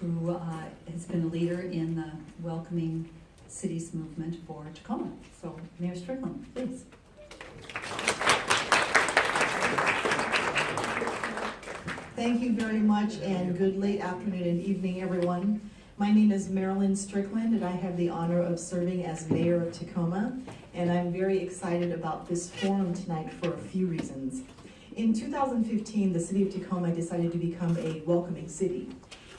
who has been a leader in the Welcoming Cities movement for Tacoma. So, Mayor Strickland, please. Thank you very much, and good late afternoon and evening, everyone. My name is Marilyn Strickland, and I have the honor of serving as mayor of Tacoma, and I'm very excited about this forum tonight for a few reasons. In 2015, the city of Tacoma decided to become a welcoming city.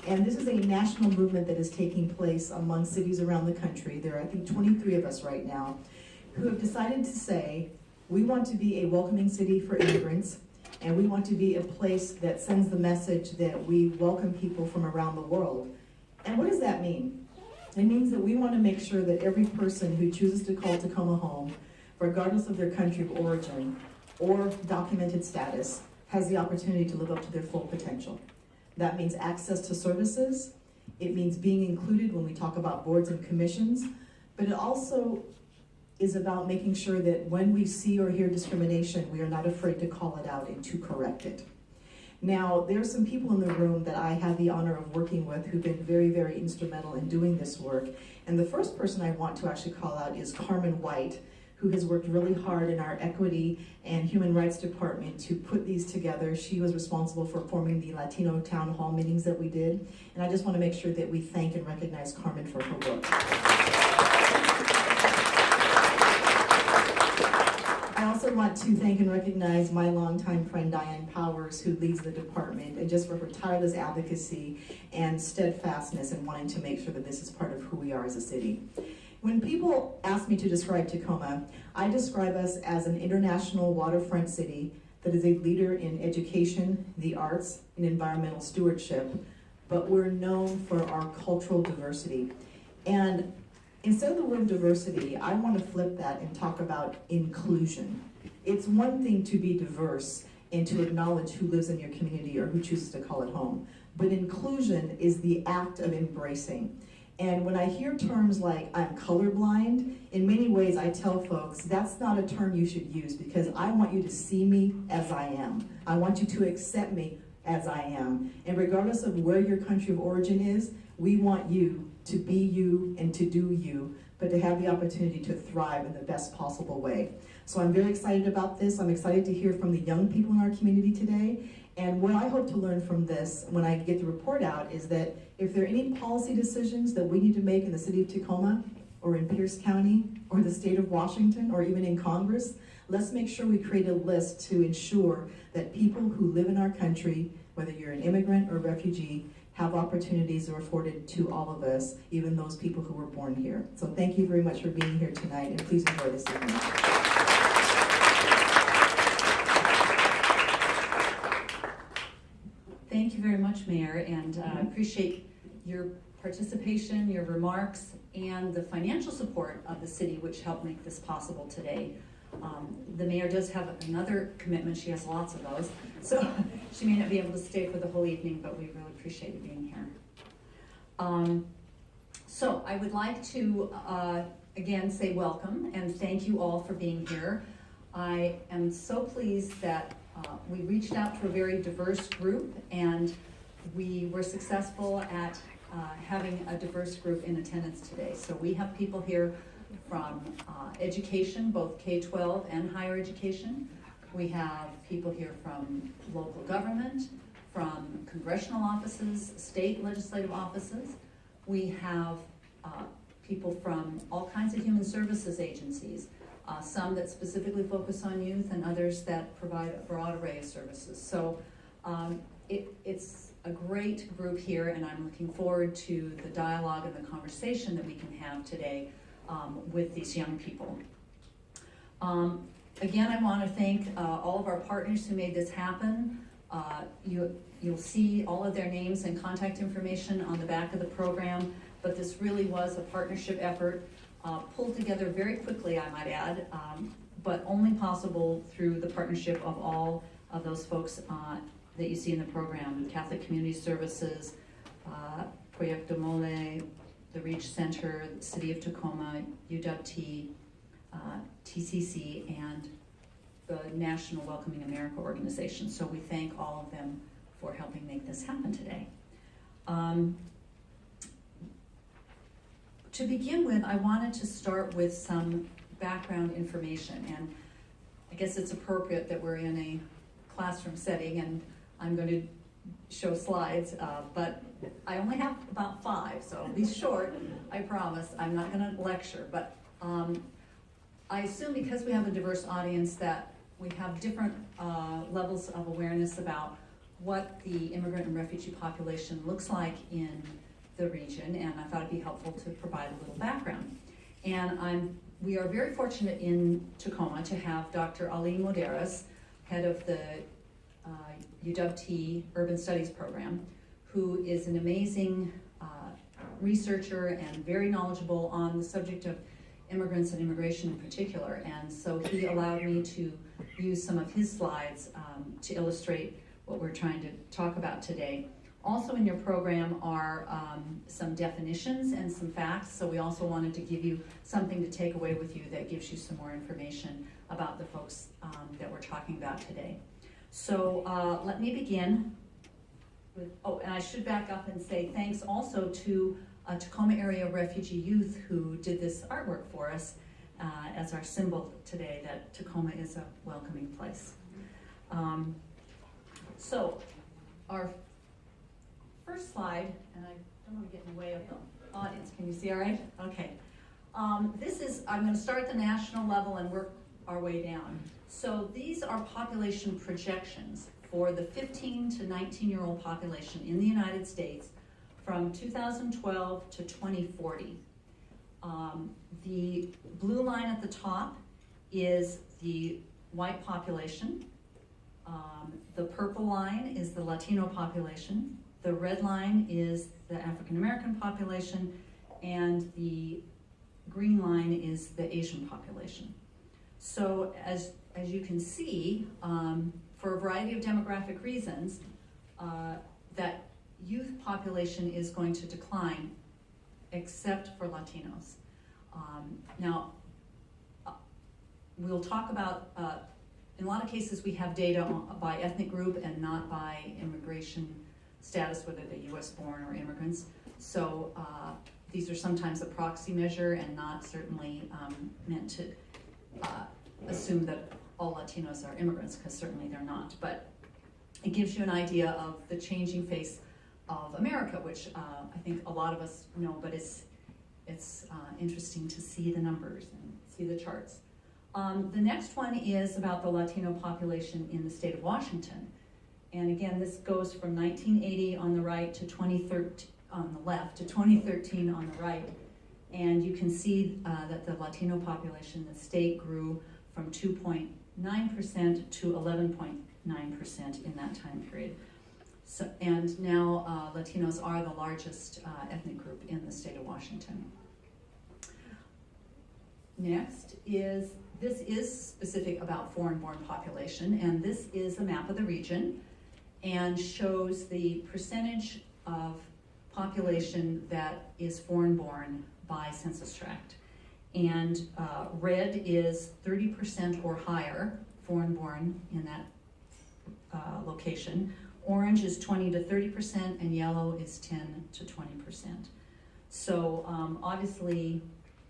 And this is a national movement that is taking place among cities around the country. There are, I think, 23 of us right now who have decided to say, we want to be a welcoming city for immigrants, and we want to be a place that sends the message that we welcome people from around the world. And what does that mean? It means that we want to make sure that every person who chooses to call Tacoma home, regardless of their country of origin or documented status, has the opportunity to live up to their full potential. That means access to services. It means being included when we talk about boards and commissions, but it also is about making sure that when we see or hear discrimination, we are not afraid to call it out and to correct it. Now, there are some people in the room that I have the honor of working with who've been very, very instrumental in doing this work. And the first person I want to actually call out is Carmen White, who has worked really hard in our equity and human rights department to put these together. She was responsible for forming the Latino town hall meetings that we did. And I just want to make sure that we thank and recognize Carmen for her work. I also want to thank and recognize my longtime friend Diane Powers, who leads the department, and just for her tireless advocacy and steadfastness in wanting to make sure that this is part of who we are as a city. When people ask me to describe Tacoma, I describe us as an international waterfront city that is a leader in education, the arts, and environmental stewardship, but we're known for our cultural diversity. And instead of the word diversity, I want to flip that and talk about inclusion. It's one thing to be diverse and to acknowledge who lives in your community or who chooses to call it home, but inclusion is the act of embracing. And when I hear terms like I'm colorblind, in many ways I tell folks that's not a term you should use, because I want you to see me as I am. I want you to accept me as I am. And regardless of where your country of origin is, we want you to be you and to do you, but to have the opportunity to thrive in the best possible way. So I'm very excited about this. I'm excited to hear from the young people in our community today. And what I hope to learn from this when I get the report out is that if there are any policy decisions that we need to make in the city of Tacoma or in Pierce County or the state of Washington or even in Congress, let's make sure we create a list to ensure that people who live in our country, whether you're an immigrant or refugee, have opportunities that are afforded to all of us, even those people who were born here. So thank you very much for being here tonight, and please enjoy this evening. Thank you very much, Mayor, and I appreciate your participation, your remarks, and the financial support of the city, which helped make this possible today. The mayor does have another commitment. She has lots of those, so she may not be able to stay for the whole evening, but we really appreciate you being here. So I would like to again say welcome and thank you all for being here. I am so pleased that we reached out to a very diverse group, and we were successful at having a diverse group in attendance today. So we have people here from education, both K-12 and higher education. We have people here from local government, from congressional offices, state legislative offices. We have people from all kinds of human services agencies, some that specifically focus on youth and others that provide a broad array of services. So it's a great group here, and I'm looking forward to the dialogue and the conversation that we can have today with these young people. Again, I want to thank all of our partners who made this happen. You'll see all of their names and contact information on the back of the program, but this really was a partnership effort, pulled together very quickly, I might add, but only possible through the partnership of all of those folks that you see in the program: Catholic Community Services, Proyecto Mole, the Reach Center, the City of Tacoma, UWT, TCC, and the National Welcoming America organization. So we thank all of them for helping make this happen today. To begin with, I wanted to start with some background information, and I guess it's appropriate that we're in a classroom setting and I'm going to show slides, but I only have about 5, so be short, I promise. I'm not going to lecture, but I assume because we have a diverse audience that we have different levels of awareness about what the immigrant and refugee population looks like in the region, and I thought it'd be helpful to provide a little background. And we are very fortunate in Tacoma to have Dr. Ali Moderas, head of the UW Urban Studies program, who is an amazing researcher and very knowledgeable on the subject of immigrants and immigration in particular. And so he allowed me to use some of his slides to illustrate what we're trying to talk about today. Also in your program are some definitions and some facts, so we also wanted to give you something to take away with you that gives you some more information about the folks that we're talking about today. So let me begin with, and I should back up and say thanks also to Tacoma area refugee youth who did this artwork for us as our symbol today that Tacoma is a welcoming place. So our first slide, and I don't want to get in the way of the audience. Can you see all right? Okay. This is, I'm going to start at the national level and work our way down. So these are population projections for the 15 to 19-year-old population in the United States from 2012 to 2040. The blue line at the top is the white population. The purple line is the Latino population. The red line is the African American population, and the green line is the Asian population. So as you can see, for a variety of demographic reasons, that youth population is going to decline, except for Latinos. Now, we'll talk about, in a lot of cases we have data by ethnic group and not by immigration status, whether they're US born or immigrants. So these are sometimes a proxy measure and not certainly meant to assume that all Latinos are immigrants, because certainly they're not. But it gives you an idea of the changing face of America, which I think a lot of us know, but it's interesting to see the numbers and see the charts. The next one is about the Latino population in the state of Washington. And again, this goes from 1980 on the right to 2013 on the left to 2013 on the right. And you can see that the Latino population in the state grew from 2.9% to 11.9% in that time period. So, and now Latinos are the largest ethnic group in the state of Washington. Next is, this is specific about foreign-born population, and this is a map of the region and shows the percentage of population that is foreign-born by census tract. And red is 30% or higher foreign-born in that location. Orange is 20 to 30%, and yellow is 10 to 20%. So obviously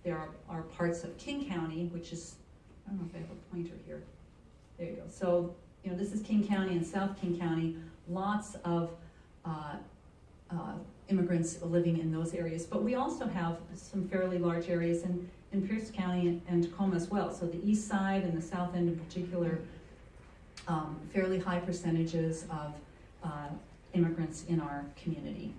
there are parts of King County, which is, I don't know if I have a pointer here. There you go. So, you know, this is King County and South King County. Lots of immigrants living in those areas, but we also have some fairly large areas in Pierce County and Tacoma as well. So the east side and the south end in particular, fairly high percentages of immigrants in our community.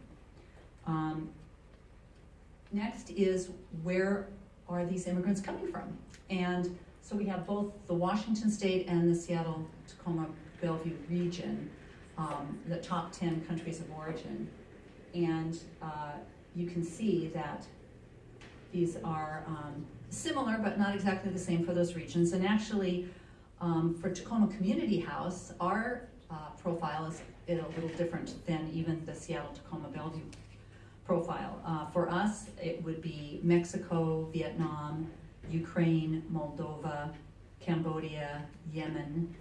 Next is, where are these immigrants coming from? And so we have both the Washington State and the Seattle, Tacoma, Bellevue region, the top 10 countries of origin. And you can see that these are similar, but not exactly the same for those regions. And actually, for Tacoma Community House, our profile is a little different than even the Seattle, Tacoma, Bellevue profile. For us, it would be Mexico, Vietnam, Ukraine, Moldova, Cambodia, Yemen,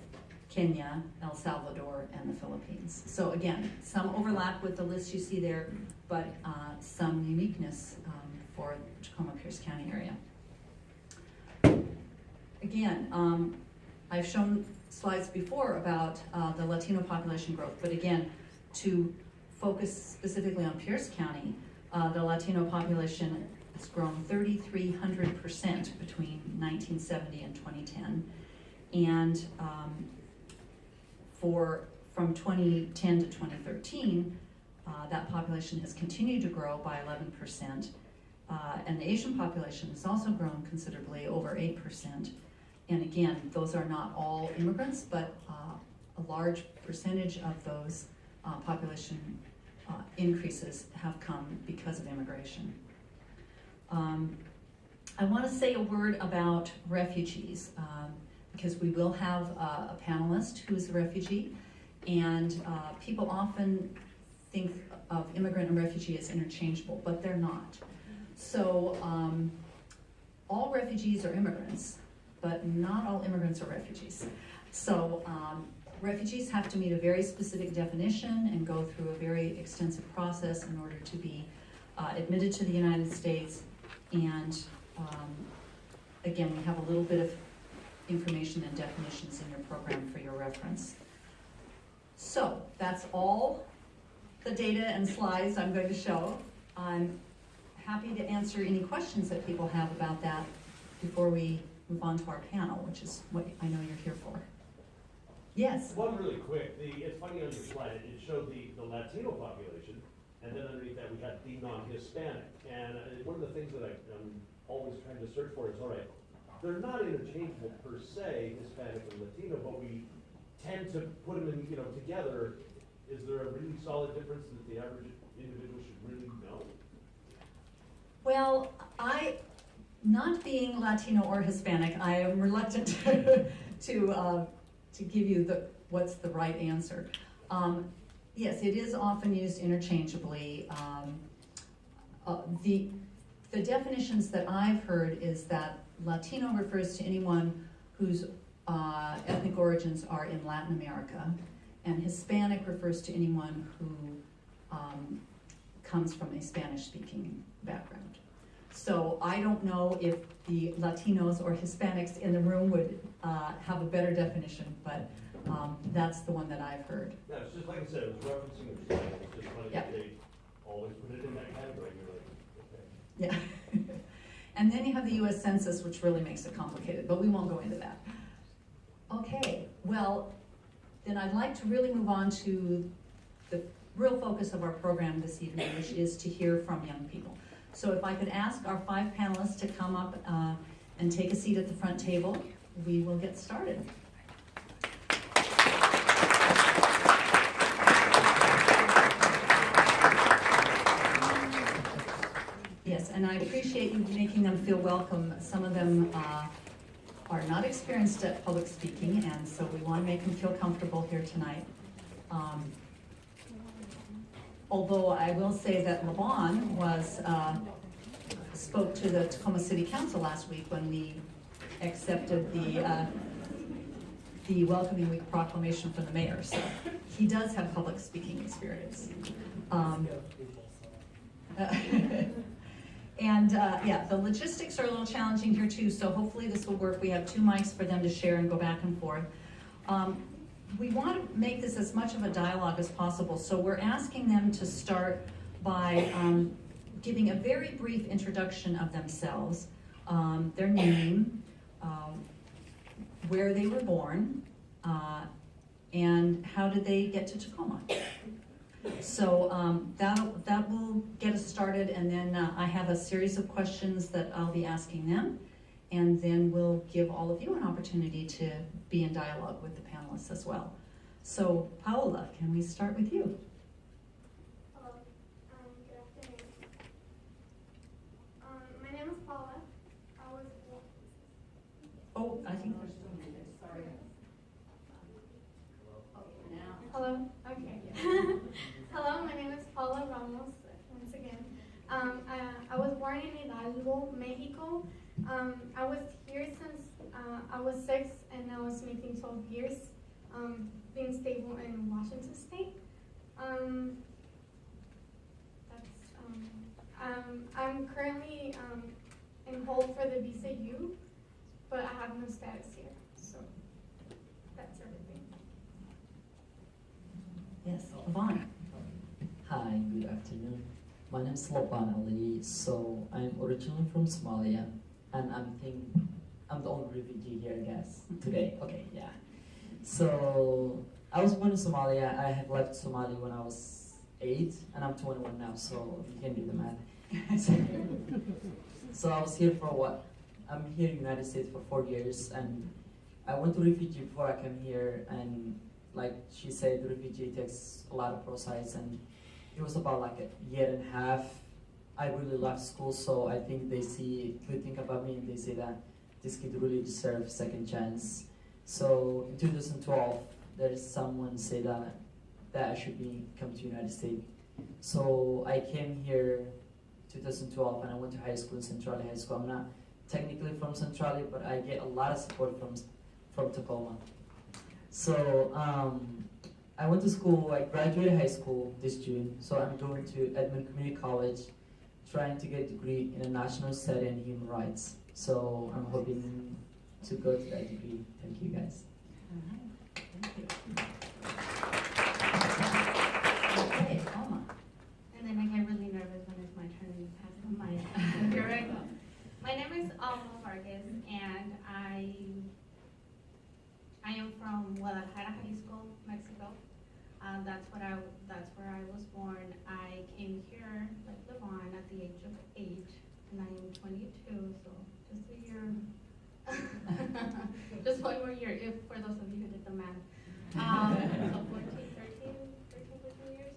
Kenya, El Salvador, and the Philippines. So again, some overlap with the list you see there, but some uniqueness for Tacoma Pierce County area. Again, I've shown slides before about the Latino population growth, but again, to focus specifically on Pierce County, the Latino population has grown 3,300% between 1970 and 2010, and from 2010 to 2013, that population has continued to grow by 11%, and the Asian population has also grown considerably, over 8%. And again, those are not all immigrants, but a large percentage of those population increases have come because of immigration. I want to say a word about refugees, because we will have a panelist who is a refugee, and people often think of immigrant and refugee as interchangeable, but they're not. So all refugees are immigrants, but not all immigrants are refugees. So refugees have to meet a very specific definition and go through a very extensive process in order to be admitted to the United States. And again, we have a little bit of information and definitions in your program for your reference. So that's all the data and slides I'm going to show. I'm happy to answer any questions that people have about that before we move on to our panel, which is what I know you're here for. Yes? One really quick, it's funny on your slide, it showed the Latino population, and then underneath that we had the non-Hispanic. And one of the things that I'm always trying to search for is, all right, they're not interchangeable per se, Hispanic and Latino, but we tend to put them in, together. Is there a really solid difference that the average individual should really know? Well, not being Latino or Hispanic, I am reluctant to give you what's the right answer. Yes, it is often used interchangeably. The definitions that I've heard is that Latino refers to anyone whose ethnic origins are in Latin America, and Hispanic refers to anyone who comes from a Spanish-speaking background. So I don't know if the Latinos or Hispanics in the room would have a better definition, but that's the one that I've heard. Yeah, it's just like I said, it was referencing the slide. It's just funny Yep. that they always put it in that category. You're like, okay. Yeah. And then you have the US Census, which really makes it complicated, but we won't go into that. Okay, well, then I'd like to really move on to the real focus of our program this evening, which is to hear from young people. So if I could ask our 5 panelists to come up and take a seat at the front table, we will get started. Yes, and I appreciate you making them feel welcome. Some of them are not experienced at public speaking, and so we want to make them feel comfortable here tonight. Although I will say that LeBon spoke to the Tacoma City Council last week when we accepted the Welcoming Week proclamation from the mayor. So he does have public speaking experience. Yeah, the logistics are a little challenging here too, so hopefully this will work. We have 2 mics for them to share and go back and forth. We want to make this as much of a dialogue as possible, so we're asking them to start by giving a very brief introduction of themselves, their name, where they were born, and how did they get to Tacoma. So that will get us started, and then I have a series of questions that I'll be asking them, and then we'll give all of you an opportunity to be in dialogue with the panelists as well. So Paola, can we start with you? Hello, good afternoon. My name is Paula. I was Oh, I think there's still a minute, sorry. Okay, now. Hello, okay. Hello, my name is Paula Ramos, once again. I was born in Hidalgo, Mexico. I was here since I was 6, and I was making 12 years, being stable in Washington State. I'm currently in hold for the visa U, but I have no status here, so that's everything. Yes, Yvonne. Hi, good afternoon. My name is Lopan Ali. So I'm originally from Somalia, and I'm the only refugee here, I guess, today. Okay, yeah. So I was born in Somalia. I have left Somalia when I was 8, and I'm 21 now. So you can do the math. So I was here for what? I'm here in the United States for 4 years, and I went to refugee before I came here, and like she said, the refugee takes a lot of process, and it was about like a year and a half. I really left school, so I think they think about me, and they say that this kid really deserves second chance. So in 2012, there's someone say that I should come to United States. So I came here 2012, and I went to high school, Centrale High School. I'm not technically from Centrale, but I get a lot of support from Tacoma. So I went to school, I graduated high school this June, so I'm going to Edmond Community College, trying to get a degree in a national study in human rights. So I'm hoping to go to that degree. Thank you guys. Thank you. Okay, Alma. And then I get really nervous when it's my turn to pass the mic. Here I go. My name is Alma Vargas, and I am from Guadalajara, Jalisco, Mexico. That's where I was born. I came here, like Levon, at the age of 8, and I am 22, so just a year. Just one more year, if for those of you who did the math. So 14 years.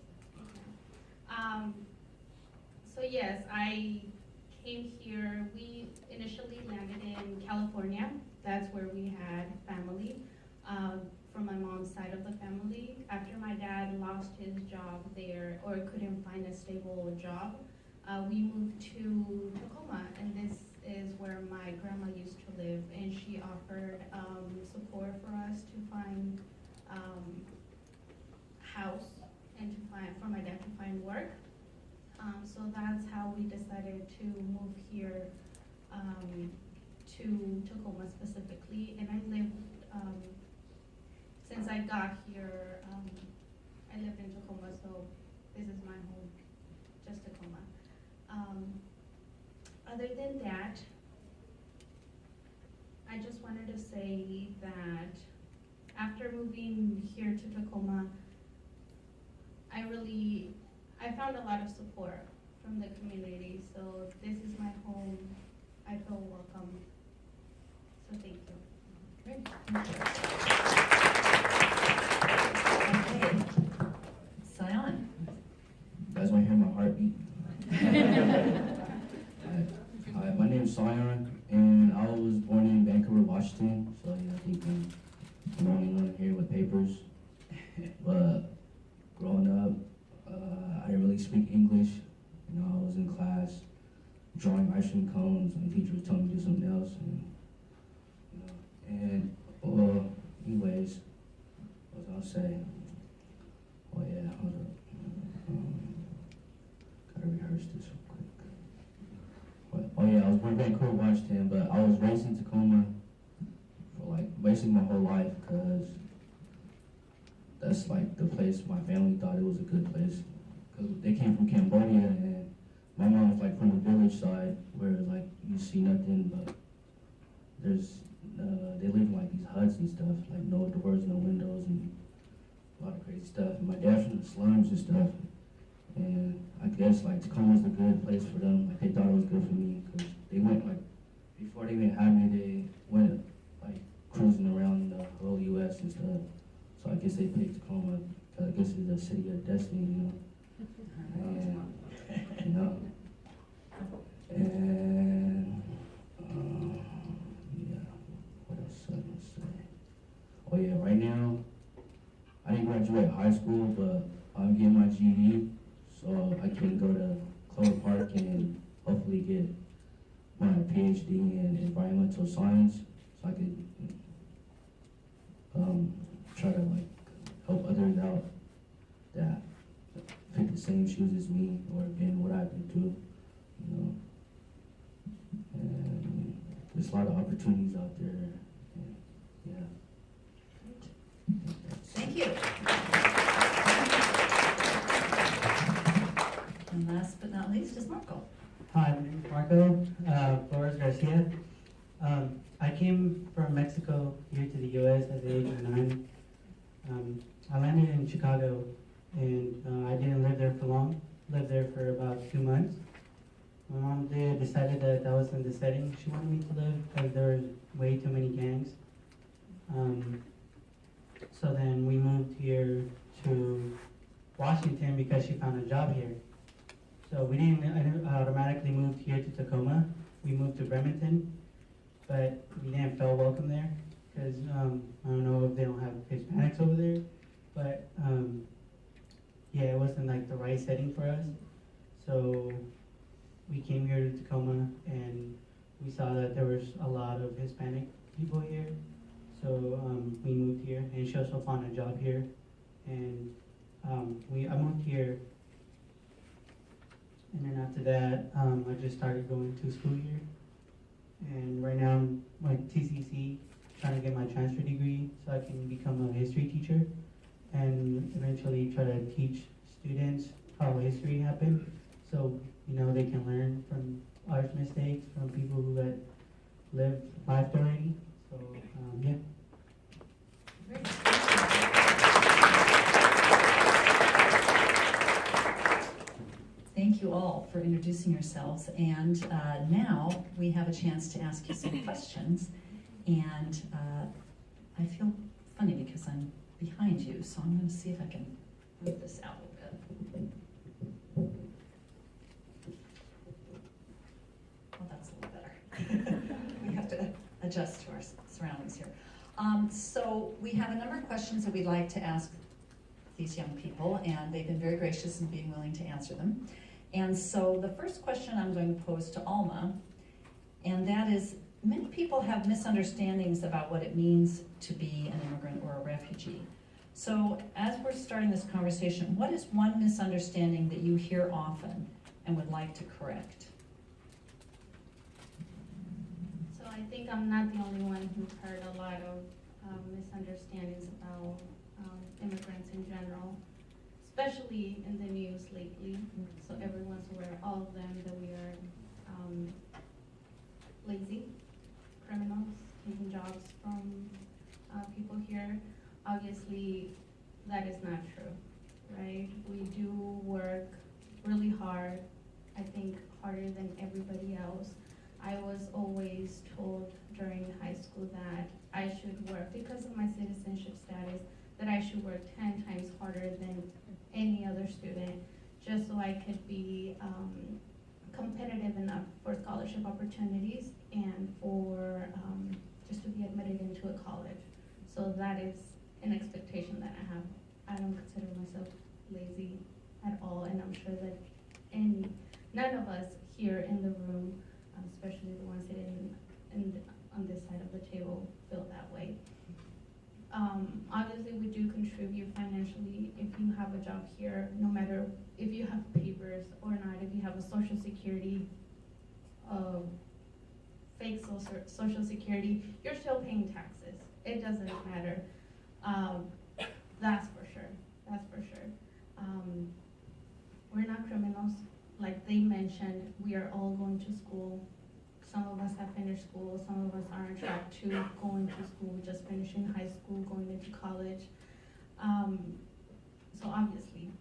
So yes, I came here. We initially landed in California. That's where we had family. From my mom's side of the family. After my dad lost his job there, or couldn't find a stable job, we moved to Tacoma, and this is where my grandma used to live, and she offered support for us to find house and for my dad to find work. So that's how we decided to move here to Tacoma specifically, and I lived since I got here, I lived in Tacoma, so this is my home, just Tacoma. Other than that, I just wanted to say that after moving here to Tacoma, I found a lot of support from the community, so this is my home. I feel welcome, so thank you. Great. Okay. Sion. You guys want to hear my heartbeat? Hi, my name is Sion, and I was born in Vancouver, Washington. So yeah, I think I'm the only one here with papers. But growing up, I didn't really speak English. You know, I was in class drawing ice cream cones, and the teacher was telling me to do something else. Anyways, what was I gonna say? Oh yeah, hold up. Gotta rehearse this real quick. Oh yeah, I was born in Vancouver, Washington, but I was raised in Tacoma for like basically my whole life, because that's like the place my family thought it was a good place. Because they came from Cambodia, and my mom was like from the village side, where like you see nothing but there's they live in like these huts and stuff, like no doors, no windows, and a lot of crazy stuff. And my dad's from the slums and stuff, and I guess like Tacoma was a good place for them. Like they thought it was good for me, because they went like before they even had me, they went like cruising around the whole U.S. and stuff. So I guess they picked Tacoma because I guess it's a city of destiny, you know. And you know, and yeah, what else I gonna say? Oh yeah, right now I didn't graduate high school, but I'm getting my GED, so I can go to Clover Park and hopefully get my PhD in environmental science, so I could try to like help others out that fit the same shoes as me or been what I've been through, you there's a lot of opportunities out there. And, yeah. Thank you. And last but not least is Marco. Hi, my name is Marco Flores Garcia. I came from Mexico here to the U.S. at the age of 9. I landed in Chicago, and I didn't live there for long. Lived there for about 2 months. My mom decided that was in the setting she wanted me to live because there was way too many gangs. So then we moved here to Washington because she found a job here. So we didn't automatically move here to Tacoma. We moved to Bremerton, but we didn't feel welcome there because I don't know if they don't have Hispanics over there, but yeah, it wasn't like the right setting for us. So we came here to Tacoma and we saw that there was a lot of Hispanic people here. So we moved here, and she also found a job here, and I moved here. And then after that, I just started going to school here. And right now I'm like TCC, trying to get my transfer degree so I can become a history teacher and eventually try to teach students how history happened. So, you know, they can learn from our mistakes, from people who had lived life already. So, yeah. Thank you all for introducing yourselves, and now we have a chance to ask you some questions. And I feel funny because I'm behind you, so I'm going to see if I can move this out a bit. Well, that's a little better. We have to adjust to our surroundings here. So we have a number of questions that we'd like to ask these young people, and they've been very gracious in being willing to answer them. And so the first question I'm going to pose to Alma, and that is, many people have misunderstandings about what it means to be an immigrant or a refugee. So as we're starting this conversation, what is one misunderstanding that you hear often and would like to correct? So I think I'm not the only one who's heard a lot of misunderstandings about immigrants in general, especially in the news lately. So everyone's aware, all of them, that we are lazy criminals taking jobs from people here. Obviously, that is not true, right? We do work really hard, I think harder than everybody else. I was always told during high school that I should work, because of my citizenship status, that I should work 10 times harder than any other student, just so I could be competitive enough for scholarship opportunities and for just to be admitted into a college. So that is an expectation that I have. I don't consider myself lazy at all, and I'm sure that none of us here in the room, especially the ones sitting on this side of the table, feel that way. Obviously, we do contribute financially if you have a job here, no matter if you have papers or not, if you have a social security, fake social security, you're still paying taxes. It doesn't matter. That's for sure. That's for sure. We're not criminals. Like they mentioned, we are all going to school. Some of us have finished school, some of us are on track to going to school, just finishing high school, going into college. So obviously,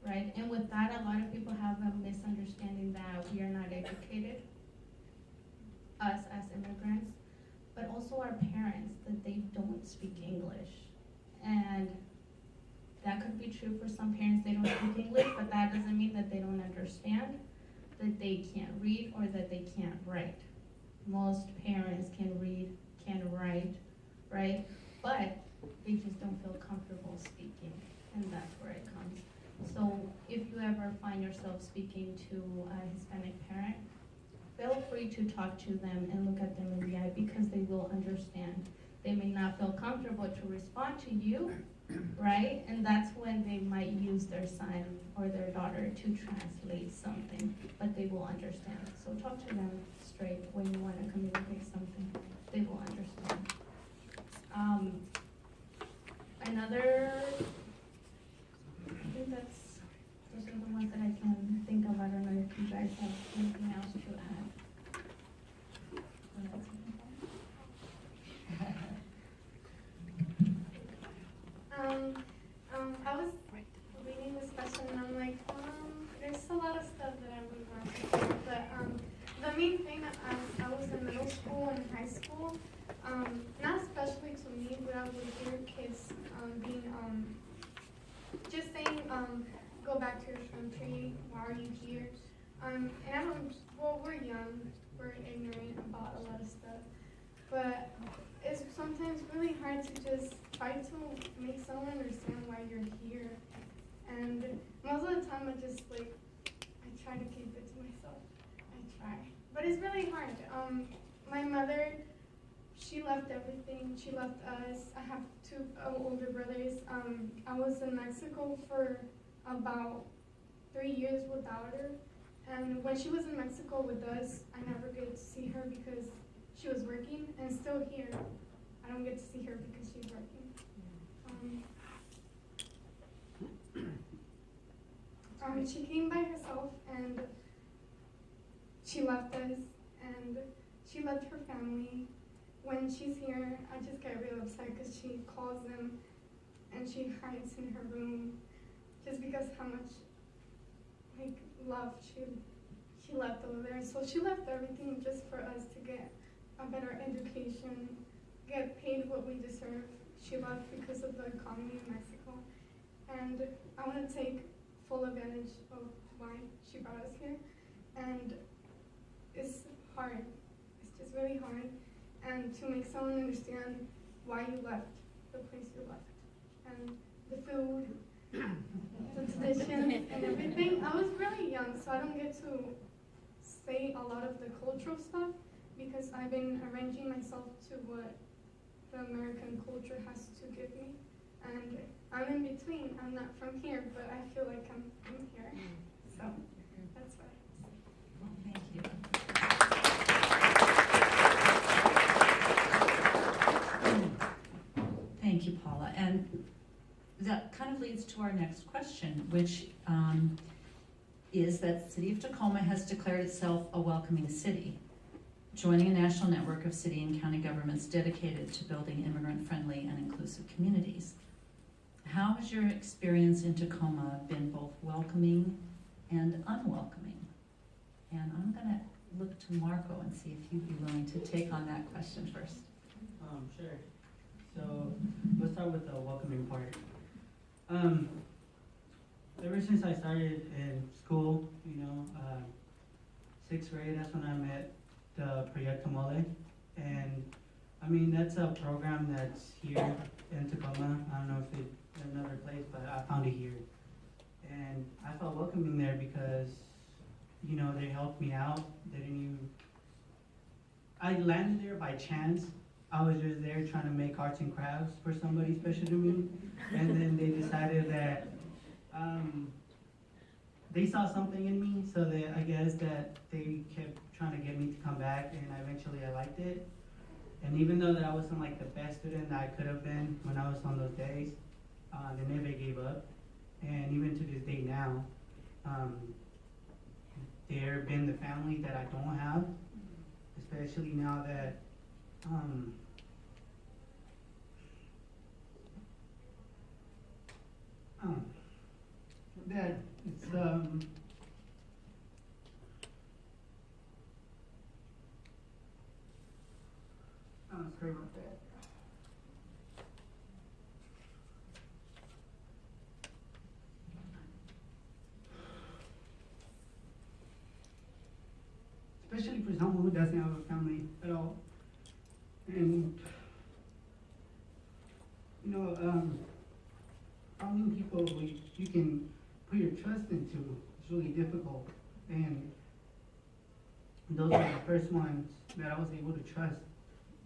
right? And with that, a lot of people have a misunderstanding that we are not educated, us as immigrants, but also our parents, that they don't speak English. And that could be true for some parents, they don't speak English, but that doesn't mean that they don't understand, that they can't read, or that they can't write. Most parents can read, can write, right? But they just don't feel comfortable speaking, and that's where it comes. So if you ever find yourself speaking to a Hispanic parent, feel free to talk to them and look at them in the eye, because they will understand. They may not feel comfortable to respond to you, right? And that's when they might use their son or their daughter to translate something, but they will understand. So talk to them straight when you want to communicate something. And I don't, well, we're young, we're ignorant about a lot of stuff, but it's sometimes really hard to just try to make someone understand why you're here. And most of the time I just like, I try to keep it to myself. I try. But it's really hard. My mother, she left everything. She left us. I have two older brothers. I was in Mexico for about 3 years without her. And when she was in Mexico with us, I never get to see her because she was working. And still here, I don't get to see her because she's working. She came by herself and she left us and she left her family. When she's here, I just get really upset because she calls them and she hides in her room just because how much like love she left over there. So she left everything just for us to get a better education, get paid what we deserve. She left because of the economy in Mexico. And I want to take full advantage of why she brought us here. And it's hard. It's just really hard. And to make someone understand why you left the place you left. And the food, the tradition, and everything. I was really young, so I don't get to say a lot of the cultural stuff because I've been arranging myself to what the American culture has to give me. And I'm in between. I'm not from here, but I feel like I'm from here. So that's why. Well, thank you. Thank you, Paula. And that kind of leads to our next question, which is that the City of Tacoma has declared itself a welcoming city, joining a national network of city and county governments dedicated to building immigrant-friendly and inclusive communities. How has your experience in Tacoma been both welcoming and unwelcoming? And I'm gonna look to Marco and see if you'd be willing to take on that question first. Sure. So let's start with the welcoming part. Ever since I started in school, sixth grade, that's when I met the Proyecto Mole. And I mean, that's a program that's here in Tacoma. I don't know if it's another place, but I found it here. And I felt welcoming there because, they helped me out. I landed there by chance. I was just there trying to make arts and crafts for somebody special to me. And then they decided that they saw something in me, so that I guess that they kept trying to get me to come back, and eventually I liked it. And even though that I wasn't like the best student that I could have been when I was on those days, they never gave up. And even to this day now, they're been the family that I don't have, especially now that that it's sorry about that. Especially for someone who doesn't have a family at all. And finding people who you can put your trust into is really difficult. And those are the first ones that I was able to trust.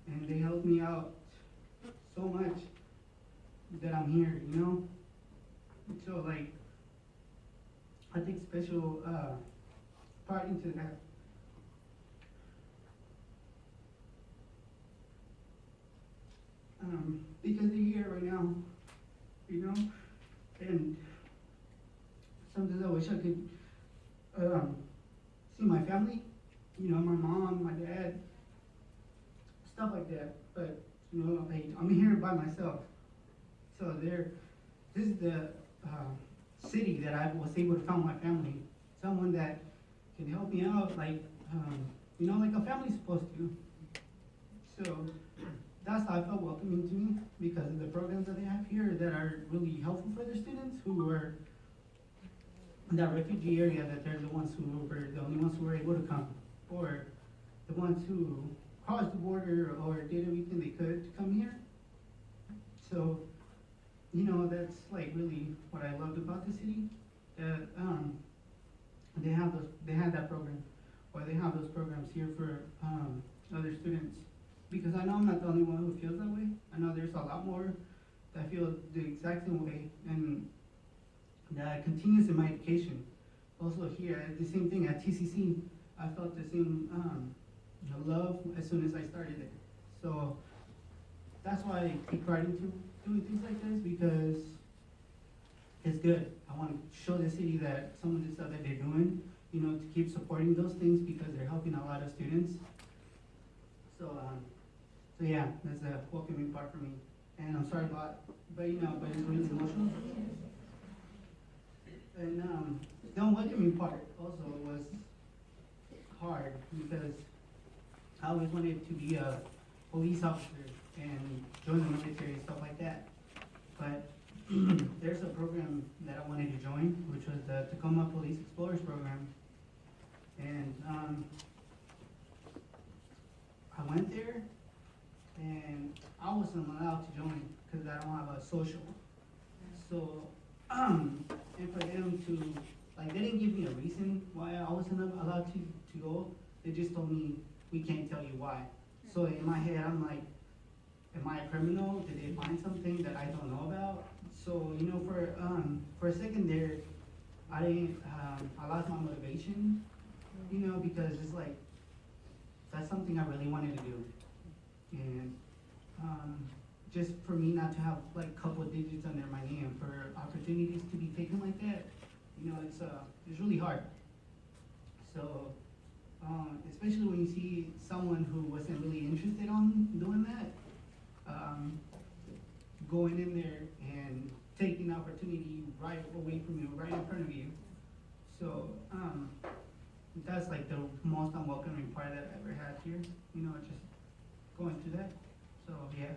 And they helped me out so much that I'm here, So I take special part into that. Because they're here right now, and sometimes I wish I could see my family, my mom, my dad, stuff like that, but, I'm here by myself. So this is the city that I was able to find my family, someone that can help me out like a family's supposed to. So that's how I felt welcoming to me, because of the programs that they have here that are really helpful for their students who are in that refugee area, that they're the ones who were the only ones who were able to come, or the ones who crossed the border or did everything they could to come here. So, you know, that's like really what I loved about the city, that they had that program, or they have those programs here for other students. Because I know I'm not the only one who feels that way. I know there's a lot more that feel the exact same way, and that continues in my education. Also here, the same thing at TCC, I felt the same love as soon as I started it. So that's why I keep writing to doing things like this, because it's good. I want to show the city that some of the stuff that they're doing, you know, to keep supporting those things because they're helping a lot of students. So, so yeah, that's the welcoming part for me. And I'm sorry about, but you know, but it's really emotional. And the welcoming part also was hard because I always wanted to be a police officer and join the military and stuff like that. But there's a program that I wanted to join, which was the Tacoma Police Explorers Program. And I went there, and I wasn't allowed to join because I don't have a social. So, and for them to, like, they didn't give me a reason why I wasn't allowed to go. They just told me, we can't tell you why. So in my head, I'm like, am I a criminal? Did they find something that I don't know about? So, you know, for a second there, I lost my motivation, you know, because it's like, that's something I really wanted to do. And just for me not to have like a couple of digits under my name, for opportunities to be taken like that, you know, it's really hard. So, especially when you see someone who wasn't really interested on doing that, going in there and taking the opportunity right away from you, right in front of you. So, that's like the most unwelcoming part that I ever had here, you know, just going through that. So, yeah.